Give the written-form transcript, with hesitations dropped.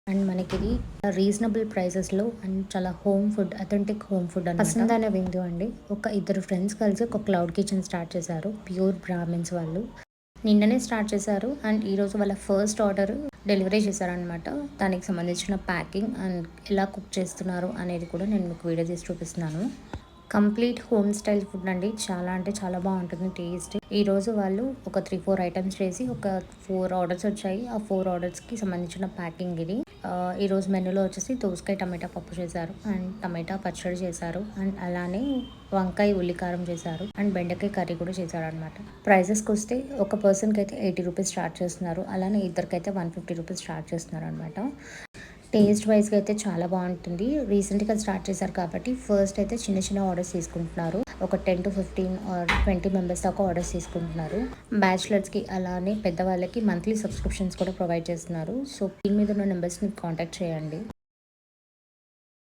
And మనకిది reasonable ప్రైసెస్‌లో and చాలా home food, authentic home food అనమాట. వసంత్ విందు అండి. ఒక ఇద్దరు ఫ్రెండ్స్ కలిసి ఒక క్లౌడ్ కిచెన్ స్టార్ట్ చేశారు. ప్యూర్ బ్రాహ్మిన్స్ వాళ్ళు. నిన్ననే స్టార్ట్ చేశారు అండ్ ఈరోజు వాళ్ళ ఫస్ట్ ఆర్డర్ డెలివరీ చేశారనమాట. దానికి సంబంధించిన ప్యాకింగ్ అండ్ ఎలా కుక్ చేస్తున్నారు అనేది కూడా నేను మీకు వీడియో తీసి చూపిస్తున్నాను. కంప్లీట్ హోమ్ స్టైల్ ఫుడ్ అండి. చాలా అంటే చాలా బాగుంటుంది టేస్ట్. ఈరోజు వాళ్ళు ఒక 3-4 ఐటమ్స్ చేసి ఒక 4 ఆర్డర్స్ వచ్చాయి. ఆ 4 ఆర్డర్స్కి సంబంధించిన ప్యాకింగ్ ఇది. ఈరోజు మెనూలో వచ్చేసి దోసకాయ టమాటా పప్పు చేశారు అండ్ టమాటా పచ్చడి చేశారు అండ్ అలానే వంకాయ ఉల్లికారం చేశారు అండ్ బెండకాయ కర్రీ కూడా చేశారు అనమాట. ప్రైజెస్కి వస్తే ఒక పర్సన్కి అయితే 80 రూపీస్ స్టార్ట్ చేస్తున్నారు. అలానే ఇద్దరికైతే 150 రూపీస్ స్టార్ట్ చేస్తున్నారు అనమాట. టేస్ట్ వైజ్గా అయితే చాలా బాగుంటుంది. రీసెంట్గా స్టార్ట్ చేశారు కాబట్టి ఫస్ట్ అయితే చిన్న చిన్న ఆర్డర్స్ తీసుకుంటున్నారు. ఒక 10-15 ఆర్ 20 మెంబర్స్ దాకా ఆర్డర్స్ తీసుకుంటున్నారు. బ్యాచిలర్స్కి అలానే పెద్దవాళ్ళకి మంత్లీ సబ్స్క్రిప్షన్స్ కూడా ప్రొవైడ్ చేస్తున్నారు. సో దీని మీద ఉన్న నెంబర్స్ని కాంటాక్ట్ చేయండి.